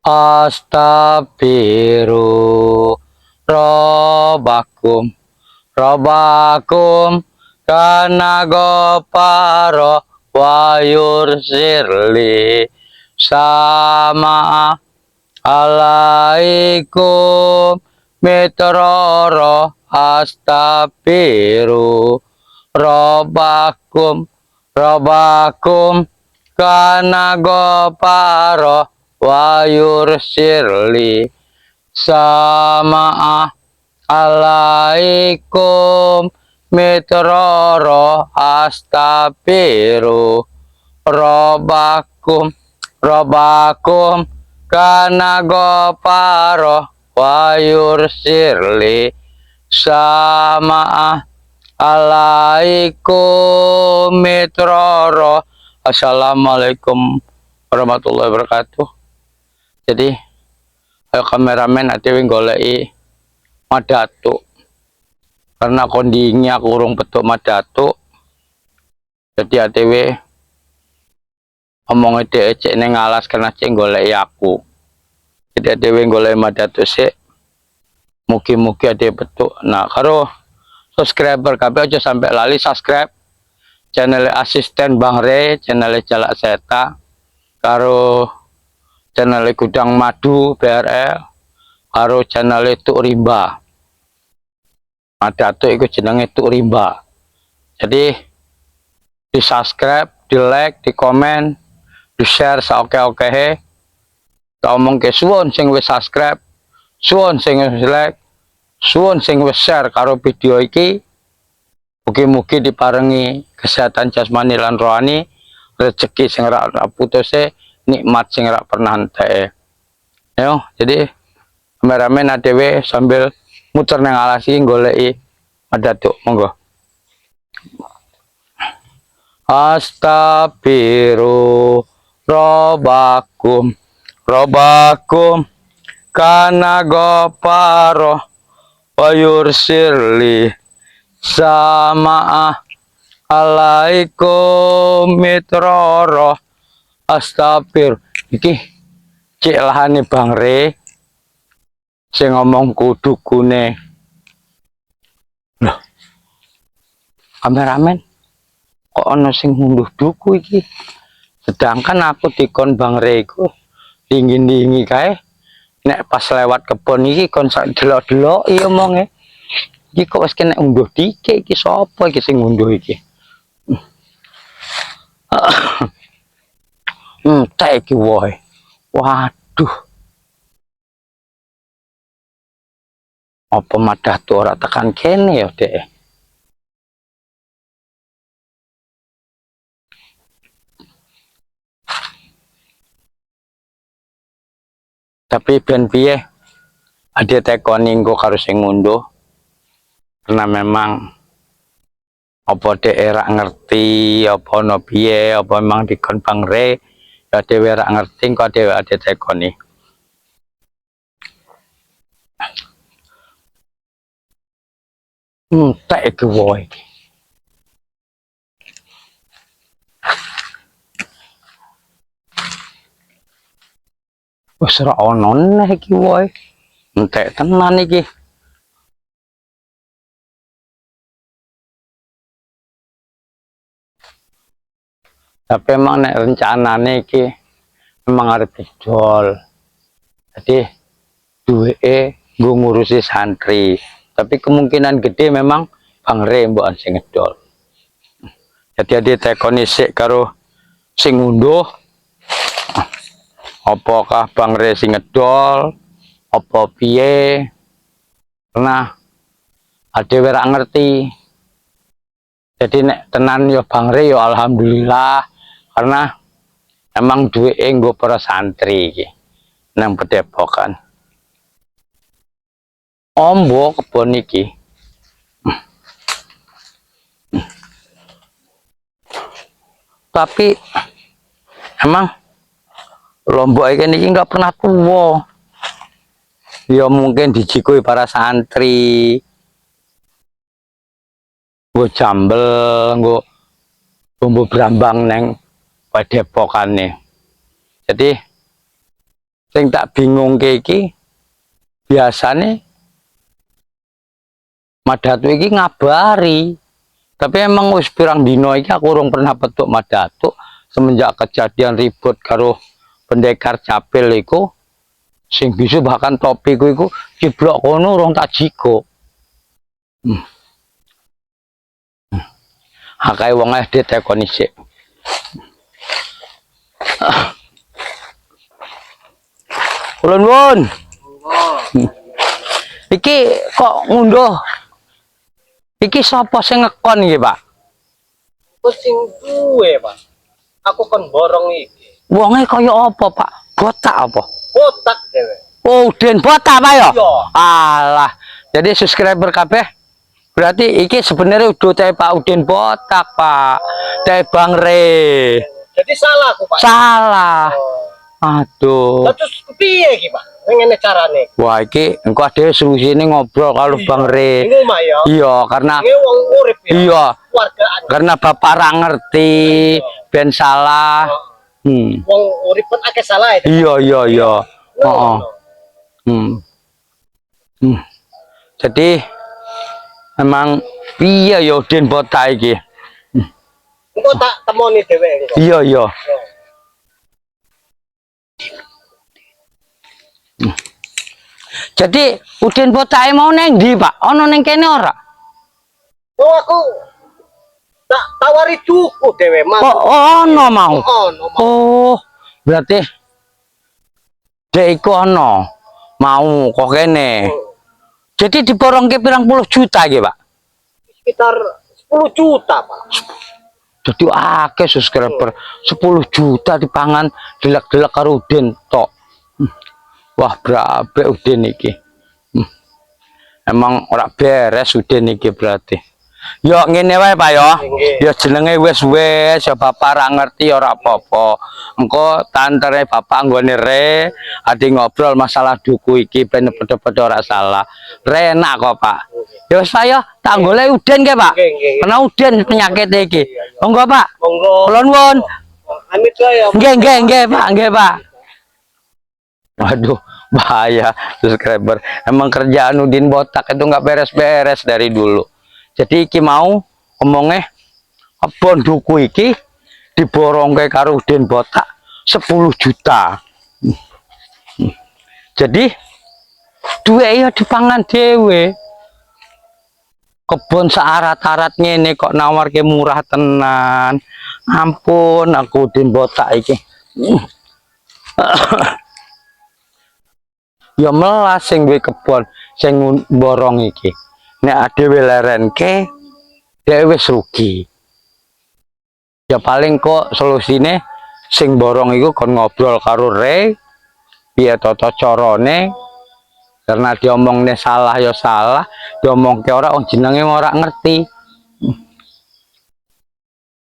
astaghfiru robbakum robbakum kana goparo wa yursirli sama alaikum mitroro astaghfiru robbakum kana goparo wa yursirli sama alaikum mitroro astaghfiru robbakum kana goparo wa yursirli sama alaikum mitroro. Assalamualaikum warahmatullahi wabarakatuh. Jadi ayo kameramen atewe goleki madatu karena kondisinya kurung petuk madatu, jadi atewe omong ecek neng alas karena ceng goleki aku, jadi atewe goleki madatu sih mugi-mugi atewe petuk. Nah karo subscriber kabeh aja sampai lali subscribe channel asisten Bang Re, channel Jalak Seta, karo channel Gudang Madu BRL, karo channel Tuk Rimba. Madatu iku jenenge Tuk Rimba. Jadi di subscribe, di like, di komen, di share saoke-okehe. Tak omong ke suwun sing wis subscribe, suwun sing wis like, suwun sing wis share karo video iki. Mugi-mugi diparengi kesehatan jasmani lan rohani, rezeki sing ora putuse, nikmat sing ora pernah enteke. Yo, jadi kameramen adewe sambil muter nang alasi goleki madatu, monggo. Astaghfiru robbakum kana goparo wa yursirli sama alaikum mitroro astaghfir. Iki cek lahane Bang Re sing ngomong kudukune. Loh, kameramen kok ono sing ngunduh duku iki, sedangkan aku dikon Bang Re iku dingin-dingi kae nek pas lewat kebon iki kon sak delok-delok iya omonge. Iki kok wis kena unduh dikek iki, sapa iki sing ngunduh iki? Entek iki woe. Waduh. Apa madatu ora tekan kene ya, Dek? Tapi ben piye ade tekoni engko karo sing ngunduh. Karena memang apa daerah ngerti apa no piye, apa memang dikon Bang Re ya dhewe ora ngerti kok dhewe ade tekoni. Tak iki woe iki. Wis ora ono neh iki woe. Entek tenan iki. Tapi emang nek rencanane iki memang arep didol. Jadi duweke nggo ngurusi santri. Tapi kemungkinan gede memang Bang Re mbokan sing ngedol. Jadi ade tekoni sik karo sing ngunduh. Apakah Bang Re sing ngedol? Apa piye? Nah, ade ora ngerti. Jadi nek tenan ya Bang Re ya alhamdulillah, karena emang duweke nggo para santri iki nang Padepokan. Ombo kebon iki. Tapi emang Lombok ini nggak pernah tua. Ya mungkin dijikui para santri, gue jambel, gue bumbu brambang neng Padepokan nih. Jadi Sing tak bingung iki biasane Madatu iki ngabari. Tapi emang wis pirang dino iki aku urung pernah petuk Madatu semenjak kejadian ribut karo pendekar capil iku sing bisa bahkan topiku iku ciblok kono urung tak jiko. Akai wong SD tekon isik. Ulun wun. Iki kok ngunduh. Iki sapa sing ngekon iki, Pak? Aku sing duwe, Pak. Aku kon borong iki. Wonge kaya apa, Pak? Botak apa? Botak dhewe. Oh, Den botak, Pak ya? Iya. Alah. Jadi subscriber kabeh berarti iki sebenarnya udah teh Pak Udin botak, Pak. Teh Bang Re. Jadi salah aku, Pak. Salah. Oh. Aduh. Lah terus piye iki, Pak? Ngene carane. Wah, iki engko ade solusinya ngobrol kalau Bang Re. Ini omah ya. Iya, karena Ini wong urip ya. iya, Keluargaan. karena Bapak ra ngerti ben salah. Wong urip pun akeh salah itu. Iya, iya, iya. No, Heeh. no. Jadi emang piye ya Den botak iki? Engko tak temoni dhewe engko. Iya, iya. Jadi Udin botak mau neng ndi, Pak? Ono neng kene ora? Oh, aku tak tawari tuku dhewe, Mas. Oh, ono mau. Ono. Oh, berarti dek iku ono mau kok kene. Jadi diborongke pirang puluh juta iki, Pak? Sekitar 10 juta, Pak. Jadi akeh subscriber 10 juta dipangan delak-delak karo Udin tok. Wah, berabe Udin iki. Emang ora beres Udin iki berarti. Yo ngene wae Pak ya. Ya jenenge wis-wis ya Bapak ra ngerti ya ora apa-apa. Engko tantere Bapak nggone Re ade ngobrol masalah duku iki ben padha-padha ora salah. Re enak kok Pak. Ya wis Pak ya, tak golek Udin ke Pak. Kena Udin penyakit iki. Monggo Pak. Monggo. Kula nuwun. Amit ya. Nggih Pak, nggih Pak. Waduh, bahaya subscriber. Emang kerjaan Udin botak itu nggak beres-beres dari dulu. Jadi iki mau ngomongnya abon duku iki diborong ke karo Udin botak 10 juta. Jadi duwe ya dipangan dewe. Kebon searat-arat ngene kok nawarke murah tenan. Ampun aku Udin botak iki. Ya melas sing duwe kebon sing borong iki. Nek dhewe lerenke dhewe wis rugi. Ya paling kok solusine sing borong iku kon ngobrol karo Re piye tata carane karena diomongne salah ya salah, diomongke ora wong jenenge ora ngerti.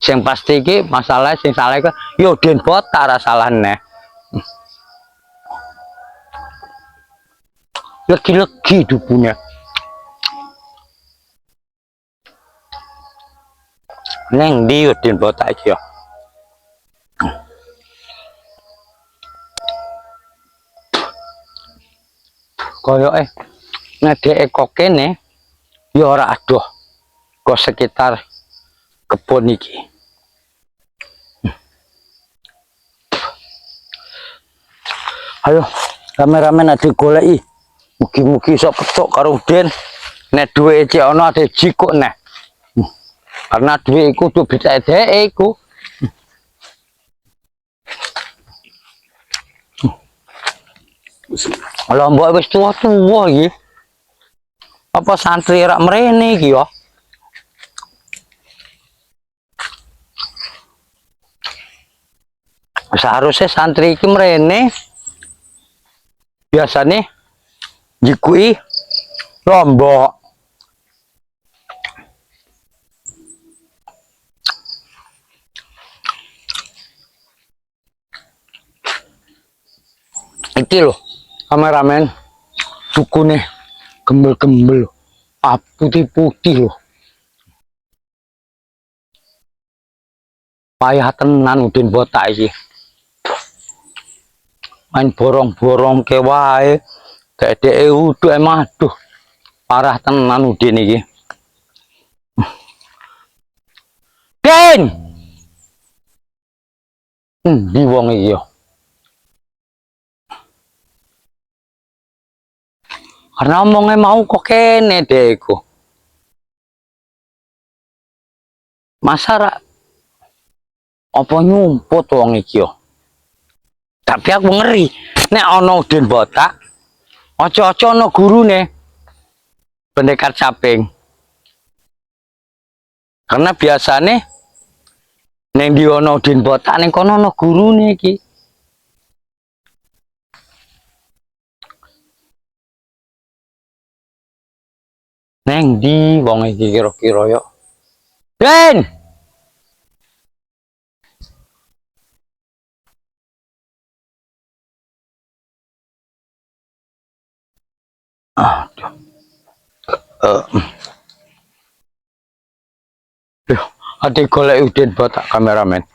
Sing pasti iki masalah sing salah iku yo Den botak ra salah neh. Legi-legi dupunya. Neng di Udin botak iki ya. Koyoke nek dhek kok kene ya ora adoh kok sekitar kebon iki. Ayo rame-rame nek digoleki. Mugi-mugi iso petuk karo Udin. Nek duwe cek ana ade jikuk neh. Karena duwe iku kudu beda dhek iku. Lah mbok wis tuwa-tuwa iki. Apa santri rak mrene iki ya? Seharusnya santri iki mrene. Biasane jikui lombok. Iki loh kameramen dukune gembel-gembel putih-putih loh. Payah tenan Udin botak iki. main borong-borong ke wae. Dek udah emang aduh. Parah tenan Udin iki. Den. Di wong iki yo. Karena omongnya mau kok kene deh iku. Masa ra apa nyumput wong iki yo. Tapi aku ngeri nek ana Udin botak, aja-aja ana gurune. Pendekar caping. Karena biasane neng di ana Udin botak ning kono ana gurune iki. Neng di wong iki kira-kira yo. Den. Aduh. Ade golek Udin botak kameramen.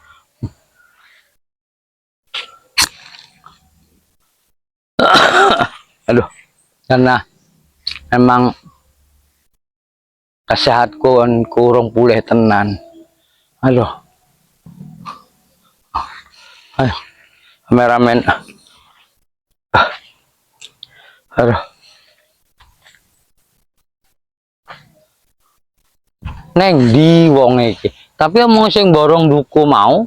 Aduh. Karena emang kesehatku kurang pulih tenan. Aduh. Ayo. Kameramen. Aduh. Neng di wong iki. Tapi omong sing borong duku mau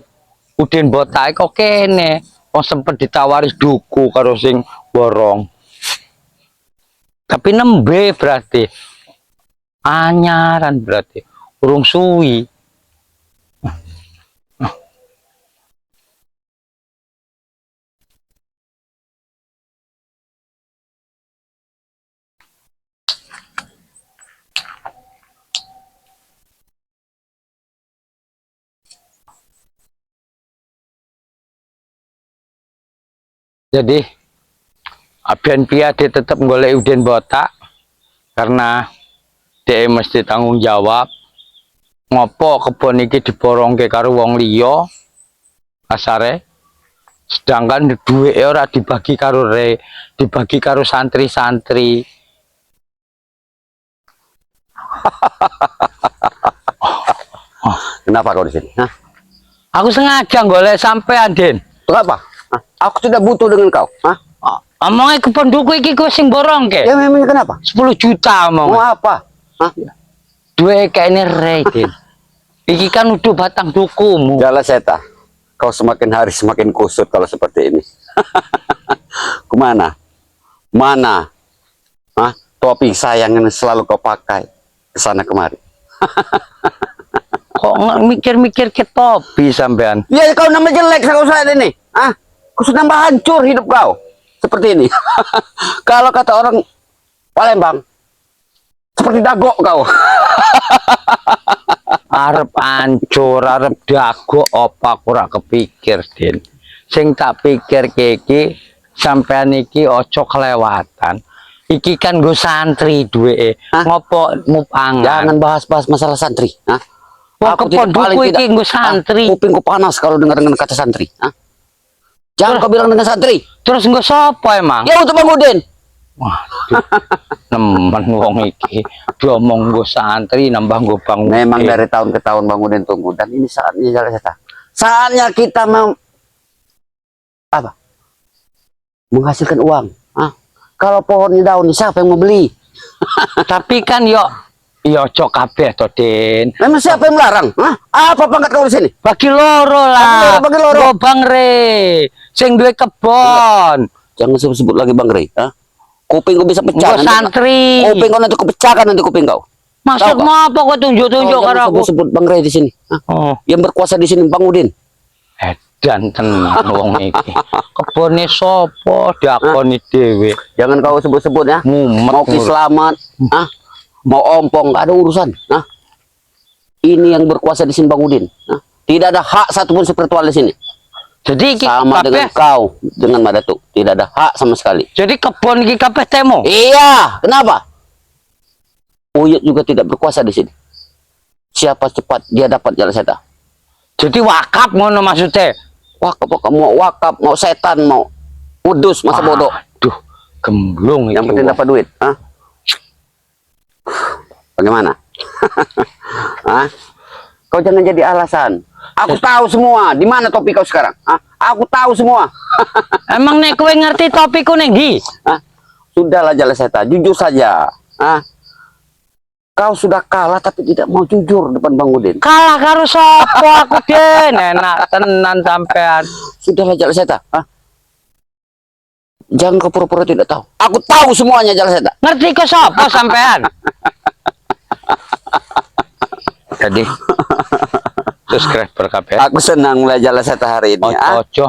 Udin botak kok kene. Wong sempet ditawari duku karo sing borong. Tapi nembe berarti anyaran berarti urung suwi. Jadi Abian Piade tetap golek Udin botak karena dia mesti tanggung jawab. Ngopo kebon iki diborongke karo wong liya asare, sedangkan duwe ora dibagi karo dibagi karo santri-santri. Kenapa kau di sini? Hah? Aku sengaja golek sampean, Den. Untuk apa? Hah? Aku tidak butuh dengan kau. Hah? Omongnya kebon duku iki ku sing borongke. Ya memang kenapa? 10 juta omong. Mau apa? Hah? Duwe kayaknya Den. Iki kan udah batang dukumu. Jalan seta. Kau semakin hari semakin kusut kalau seperti ini. Kemana? Mana? Hah? Topi sayang yang selalu kau pakai kesana kemari. Kok nggak mikir-mikir ke topi sampean? Ya kau nama jelek kau saya ini. Ah, kau sudah nambah hancur hidup kau seperti ini. Kalau kata orang Palembang, seperti dagok kau. Arep ancur, arep dago apa ora kepikir, Den. Sing tak pikir iki sampean iki ojo kelewatan. Iki kan nggo santri duweke. Ngopo mupangan? Jangan bahas-bahas masalah santri. Hah? Wong kepon duku iki nggo santri. Kupingku panas kalau dengar dengan kata santri. Hah? Jangan kau bilang dengan santri. Terus nggo sapa emang? Ya untuk Bang Udin. Waduh. Nemen wong iki diomong nggo santri nambah nggo Bang Udin. Memang dari tahun ke tahun Bang Udin tunggu dan ini saatnya jalan seta. Saatnya kita mau apa? Menghasilkan uang. Hah? Kalau pohonnya daun siapa yang mau beli? Tapi kan yo ojo kabeh to, Den. Memang siapa yang melarang? Hah? Apa pangkat kau di sini? Bagi loro lah. Bagi loro. Go Bang Re. Sing duwe kebon. Jangan sebut-sebut lagi Bang Rey. Hah? Kuping kau bisa pecah. Go santri. Kuping kau nanti kau pecahkan nanti kuping kau. Maksudmu apa kok tunjuk-tunjuk karo aku? Sebut Bang Rey di sini. Hah? Oh, Yang berkuasa di sini Bang Udin. edan tenan wong iki. Kebone sapa diakoni dhewe. Jangan kau sebut-sebut ya. Mumet. Mau Ki Slamet, ah, mau ompong, nggak ada urusan. Nah, ini yang berkuasa di sini Bang Udin. Nah, tidak ada hak satupun spiritual di sini. Jadi iki Sama kabeh. dengan kau, dengan Madatu, tidak ada hak sama sekali. Jadi kebon iki kabeh temo. Iya, kenapa? Uyut juga tidak berkuasa di sini. Siapa cepat dia dapat jalan seta. Jadi wakaf ngono maksudnya. Wakaf, mau wakaf, mau setan, mau Udus masa bodoh. Aduh, gemblung Yang iki, penting wong. dapat duit. Hah? Bagaimana? Hah? Kau jangan jadi alasan. Aku tahu semua. Di mana topi kau sekarang? Hah? Aku tahu semua. Emang nek kowe ngerti topiku ning ndi? Hah? Sudahlah Jalaseta, jujur saja. Hah? Kau sudah kalah tapi tidak mau jujur depan Bang Udin. Kalah karo sapa aku, Den? Enak tenan sampean. Sudahlah Jalaseta. Hah? Jangan kau pura-pura tidak tahu. Aku tahu semuanya Jalaseta. Ngerti ke sapa sampean? Jadi subscriber kabeh. Aku senang melihat Jalaseta hari ini. Hah? Ojo.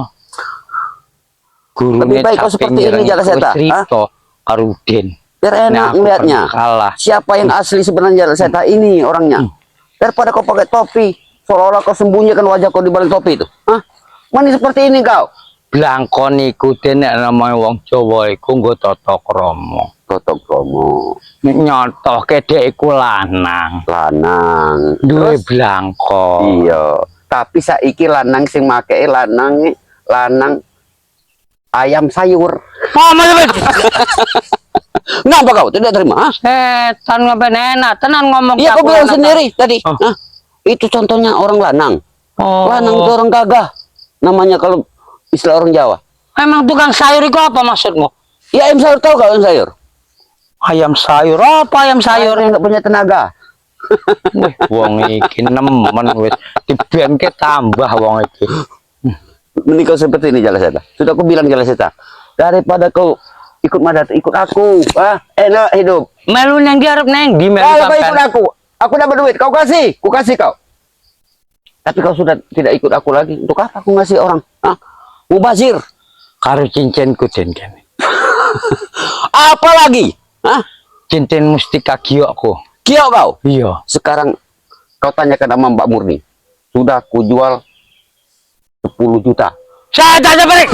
Gurune Lebih baik kau seperti ini, Jalaseta. Cerita karo Udin. Biar enak Aku melihatnya. pernah kalah. Siapa yang asli sebenarnya Jalaseta ini orangnya. Daripada kau pakai topi, seolah-olah kau sembunyikan wajah kau di balik topi itu. Hah? Mana seperti ini kau? Blangko niku Den nek namanya wong Jawa iku nggo tata krama. Totok Romo, Nyotoke dhek iku lanang. lanang. Duwe Terus? blangko. Iya. Tapi saiki lanang sing make lanang ayam sayur. Oh, mas. Ngapa kau tidak terima? Hah? Setan ngapain enak tenan ngomong. Iya, kau aku bilang lanang. sendiri tadi. Oh. Hah? Itu contohnya orang lanang. Oh. Lanang itu orang gagah. Namanya kalau istilah orang Jawa. Emang tukang sayur itu apa maksudmu? Ya ayam sayur, tahu kau ayam sayur? Ayam sayur apa ayam sayur? Yang nggak punya tenaga. Wih, wong iki nemen wis dibenke tambah wong iki. Ini kau seperti ini Jalaseta. Sudah aku bilang Jalaseta. Daripada kau ikut Madat, ikut aku. Ah, enak hidup. Melu nang ndi arep nang ndi melu Kalau kau ikut sampean? aku dapat duit. Kau kasih, ku kasih kau. Tapi kau sudah tidak ikut aku lagi. Untuk apa aku ngasih orang? Ah, mubazir. Karo cincinku Den kene. Apa lagi? Hah? Cincin mustika giokku. Kiok kau. Iya. Sekarang kau tanyakan sama Mbak Murni. Sudah ku jual 10 juta. Saya tanya balik.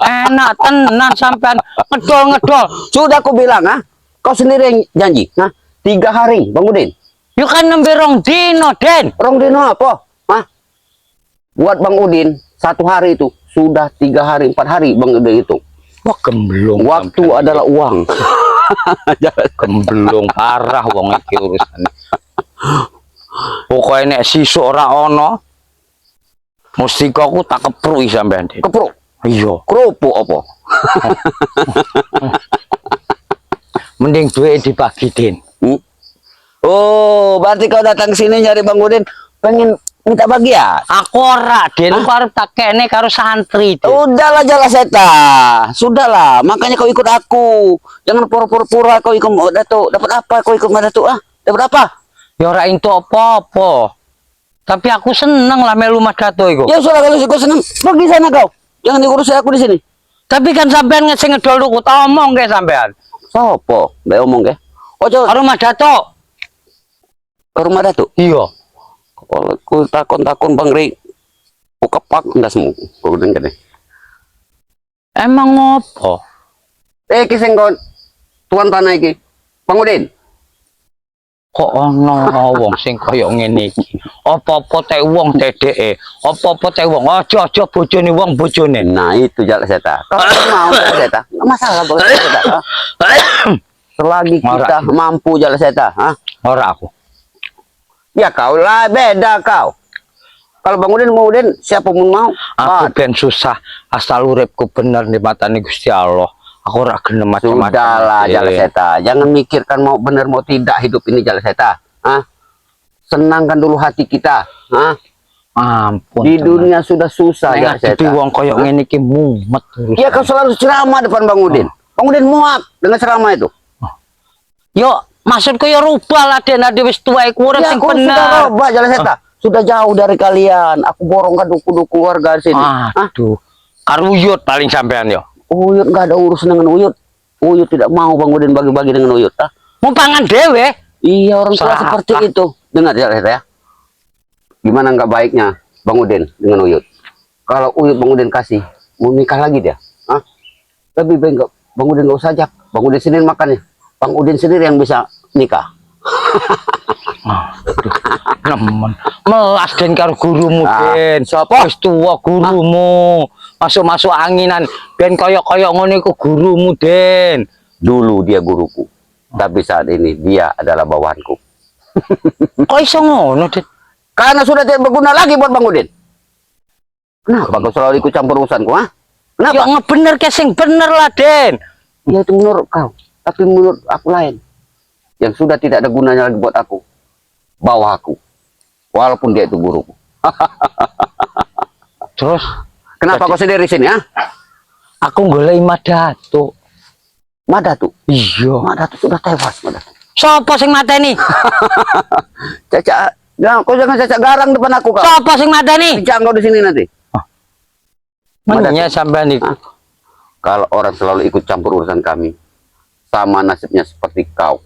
Enak tenan sampean ngedol-ngedol. Sudah ku bilang, ah. Kau sendiri yang janji. Nah, 3 hari, Bang Udin. Yo kan nembe rong dino, Den. Rong dino apa? Hah? Buat Bang Udin, 1 hari itu sudah 3 hari, 4 hari Bang Udin itu. Wah, gemblung. Waktu sampean. adalah uang. Gemblung parah wong iki urusane. Pokoke nek sisuk ora ana mustika ku tak kepruki sampean, Den. Kepruk, Iya. kerupuk apa? Mending duit dibagi, Den. Hmm? Oh, berarti kau datang sini nyari Bang Udin pengen minta bagian. Aku ora, Den. Aku arep tak kene karo santri, Den. Udahlah Jalaseta. Sudahlah, makanya kau ikut aku. Jangan pura-pura kau ikut Datuk. Dapat apa kau ikut Datuk? Ah, dapat apa? Ya ora entuk apa-apa. Tapi aku seneng lah melu Mas Dato iku. Ya sudah kalau kau senang, pergi sana kau. Jangan diurusi aku di sini. Tapi kan sampean sing ngedol tuku tak omong ke sampean. Sopo? Mbak omong ke? Ojo Karo Mas Dato. ke rumah Datuk. Iya. Kalau ku takon-takon Bang Ri, ku kepak enggak semua. Kau dengar deh. Emang ngopo? Kisah kau tuan tanah iki. Bang Udin. Kok ana wong sing kaya ngene iki. Apa-apa teh wong TDE, apa-apa teh wong aja bojone wong bojone. Nah itu Jalaseta. Kalau mau Jalaseta, nggak masalah Bang Jalaseta. Selagi kita mampu Jalaseta, ah. Ora aku. Ya kau lah beda kau. Kalau Bang Udin siapa pun mau. Aku ben susah asal uripku bener di matane Gusti Allah. Aku ora gelem macam-macam. Sudahlah Jalaseta, jangan mikirkan mau benar mau tidak hidup ini Jalaseta. Ah. Senangkan dulu hati kita, ah. Ampun. Di dunia sudah susah ngadepi Jalaseta. wong kaya ngene iki mumet terus. Ya kau selalu ceramah depan Bang Udin. Bang Udin muak dengan ceramah itu. Yo, maksudku ya rubah lah Den, ade wis tuwa iku urip Ya sing kau sudah bener. robah Jalaseta. Sudah jauh dari kalian. Aku borong ke duku-duku warga di sini. Hah? Aduh. Karo Uyut paling sampean yo. Uyut nggak ada urusan dengan Uyut. Uyut tidak mau Bang Udin bagi-bagi dengan Uyut. Ah. Mau pangan dhewe. Iya orang tua Serakah. seperti itu. Dengar ya. Gimana nggak baiknya Bang Udin dengan Uyut? Kalau Uyut Bang Udin kasih, mau nikah lagi dia? Hah? Lebih baik nggak Bang Udin nggak usah ajak. Bang Udin sendiri makannya. Bang Udin sendiri yang bisa nikah. Aduh. Nemen. Melas Den karo gurumu Ah, Den. sapa? Wis tuwa gurumu. Masuk-masuk anginan ben koyok-koyok ngono iku gurumu Den. Dulu dia guruku, tapi saat ini dia adalah bawahanku. Kok iso ngono Den? Karena sudah tidak berguna lagi buat Bang Udin. Kenapa kau selalu ikut campur urusanku, ha? Kenapa? Ya ngebener ke sing bener lah Den. Ya itu menurut kau, tapi menurut aku lain. Yang sudah tidak ada gunanya lagi buat aku. Bawah aku. Walaupun dia itu guruku. Terus Kenapa kau sendiri sini, ha? aku golek Madatu. Madatu. Iya. Madatu sudah tewas, Madatu. Sopo sing mateni? Caca, jangan, kau jangan caca garang depan aku kau. Sopo sing mateni? Bincang kau di sini nanti. Mennya sampean iku. Kalau orang selalu ikut campur urusan kami, sama nasibnya seperti kau.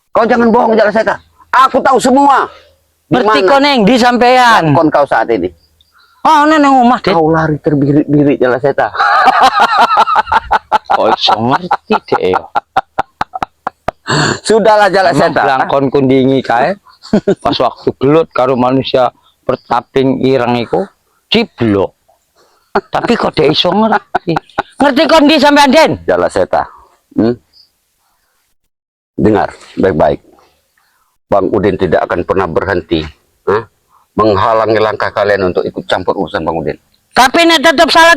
Kau jangan bohong, Jala Seta. Aku tahu semua. Ngerti kok neng di sampean. Kon kau saat ini. Oh, neng omah Den. Kau lari terbirit-birit, Jala Seta. Kok iso ngerti deh. Sudahlah, Jala Emang Seta. blangkon kundingi kae. Pas waktu gelut karo manusia bertaping ireng iku ciblok. Tapi kok dia iso ngerti. Ngerti kok di sampean Den? Jala Seta. Dengar baik-baik. Bang Udin tidak akan pernah berhenti menghalangi langkah kalian untuk ikut campur urusan Bang Udin. Tapi nek tetep salah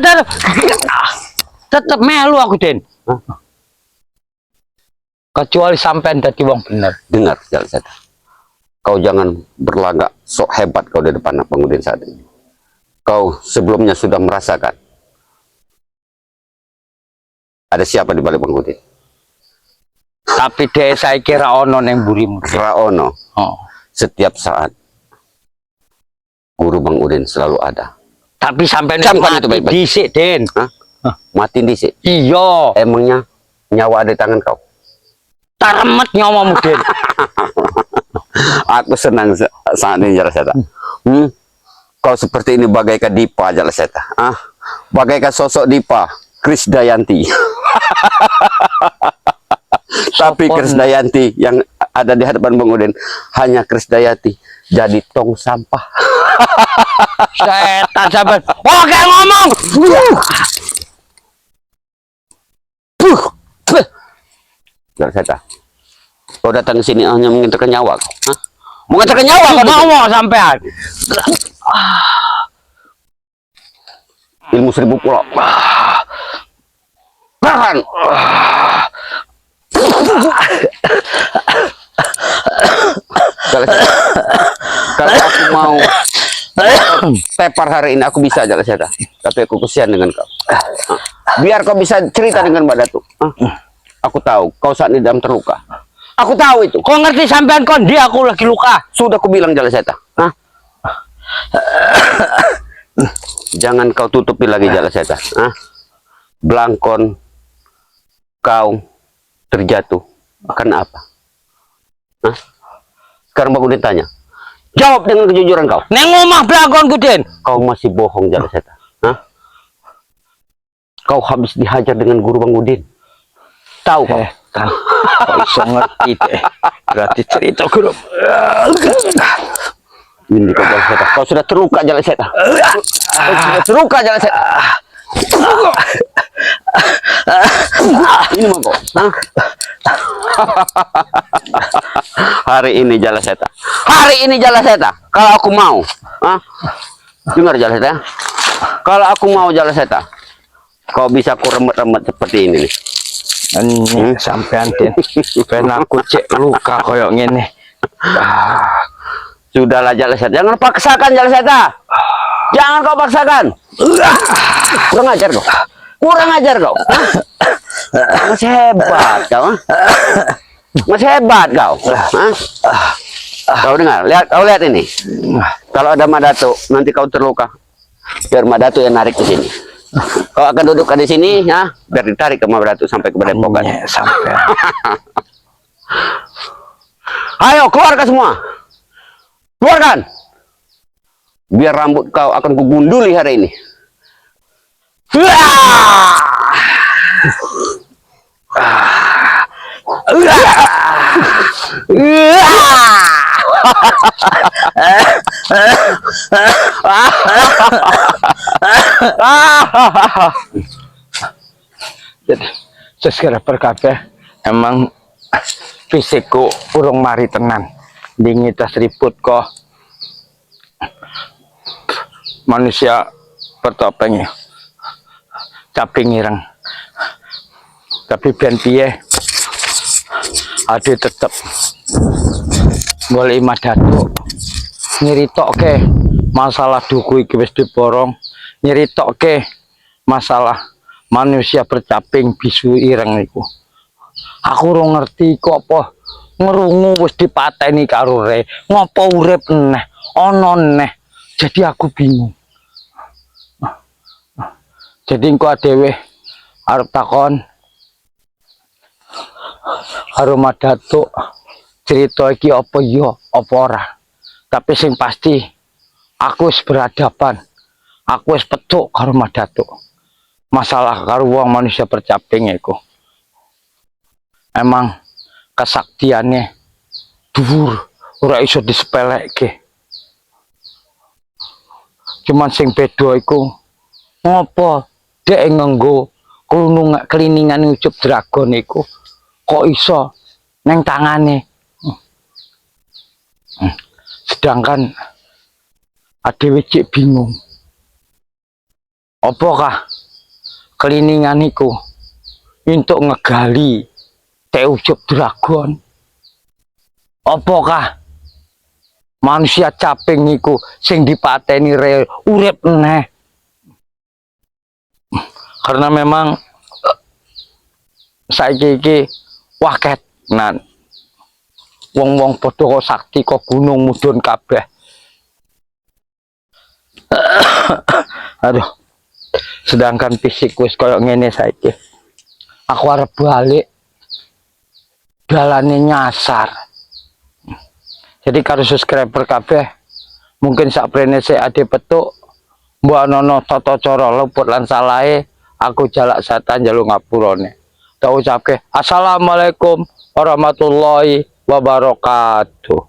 tetep melu aku Den. Kecuali sampean dadi wong bener. Dengar, Jala Seta. Kau jangan berlagak sok hebat kau di depan Bang Udin saat ini. Kau sebelumnya sudah merasakan ada siapa di balik Bang Udin. Tapi deh saya kira ono neng burimu. Raono. Oh. Setiap saat guru Bang Udin selalu ada. Tapi sampai Camkan itu baik-baik. Disik Den. Mati disi. Iya. Emangnya nyawa ada di tangan kau? Taremet nyawamu Den. Aku senang saat ini, Jala Seta. Kau seperti ini bagaikan Dipa, Jala Seta. Bagaikan sosok Dipa, Krisdayanti. Tapi Krisdayanti yang ada di hadapan Bang Udin hanya Krisdayanti jadi tong sampah. Setan sampean. Oh, kayak ngomong. Jala Seta. Kau datang ke sini hanya menginginkan nyawa kau. Menginginkan nyawa kau. Mau sampean. Ilmu 1000 pulau. Tahan. Jala Seta. Kalau aku mau tepar hari ini aku bisa, Jala Seta. Tapi aku kesian dengan kau. Biar kau bisa cerita dengan Mbak Datu. Aku tahu kau saat ini dalam terluka. Aku tahu itu. Kok ngerti sampean kondi aku lagi luka. Sudah aku bilang, Jala Seta. Jangan kau tutupi lagi, Jala Seta. Blangkon kau terjatuh karena apa? Sekarang Bang Udin tanya. Jawab dengan kejujuran kau. Neng omah blangkonku Den. Kau masih bohong, Jala Seta. Kau habis dihajar dengan guru Bang Udin. Tahu kau? Kok iso ngerti deh. Berarti cerita guru. Ini kau, Jala Seta. Kau sudah terluka, Jala Seta. Kau sudah terluka, Jala Seta. Ini mau kau. Hari ini, Jala Seta. Hari ini, Jala Seta. Kalau aku mau. Dengar, Jala Seta. Kalau aku mau, Jala Seta. Kau bisa aku remet-remet seperti ini nih. Ini sampean Den. Ben aku cek luka koyok ngene. Sudahlah, Jala Seta. Jangan paksakan, Jala Seta. Jangan kau paksakan. Kurang ajar kau. Kurang ajar kau. Masih hebat kau. Masih hebat kau. Kau dengar, kau lihat ini. Kalau ada Madatu, nanti kau terluka. Biar Madatu yang narik ke sini. Kau akan duduk di sini, ya. Biar ditarik ke Madatu sampai ke Padepokan. Sampean. Ayo, keluarkan semua. Keluarkan. Biar rambut kau akan kugunduli hari ini. Jadi subscriber kabeh emang fisikku urung mari tenan dingin tas ribut kok manusia bertopeng ya caping ireng tapi ben piye ade tetep boleh imah datuk nyeritoke masalah duku iki wis diborong, nyeritoke masalah manusia bercaping bisu ireng niku. Aku ora ngerti kok apa ngerungu wis dipateni karo re, ngopo urip neh, ana neh. Jadi aku bingung. Jadi engko dhewe arep takon karo Datuk cerita iki apa ya apa ora. Tapi sing pasti aku wis berhadapan, aku wis petuk karo Datuk. Masalah karo wong manusia bercaping iku. Emang kesaktiannya dhuwur, ora iso disepelekke. Cuman sing beda iku ngopo dek nganggo kliningan ucup dragon iku kok iso neng tangane. Sedangkan adewe cek bingung. Apakah kliningan iku untuk ngegali teh ucup dragon? Apakah manusia caping iku sing dipateni real urip neh? Karena memang saiki iki waket nan wong-wong padha kok sakti kok gunung mudhun kabeh. Aduh. Sedangkan fisik wis koyo ngene saiki. Aku arep balik dalane nyasar. Jadi karo subscriber kabeh mungkin sakprene sik ade petuk mbok ana tata cara luput lan salahe aku jalak setan njaluk ngapurane. Tak ucapke assalamualaikum warahmatullahi wabarakatuh.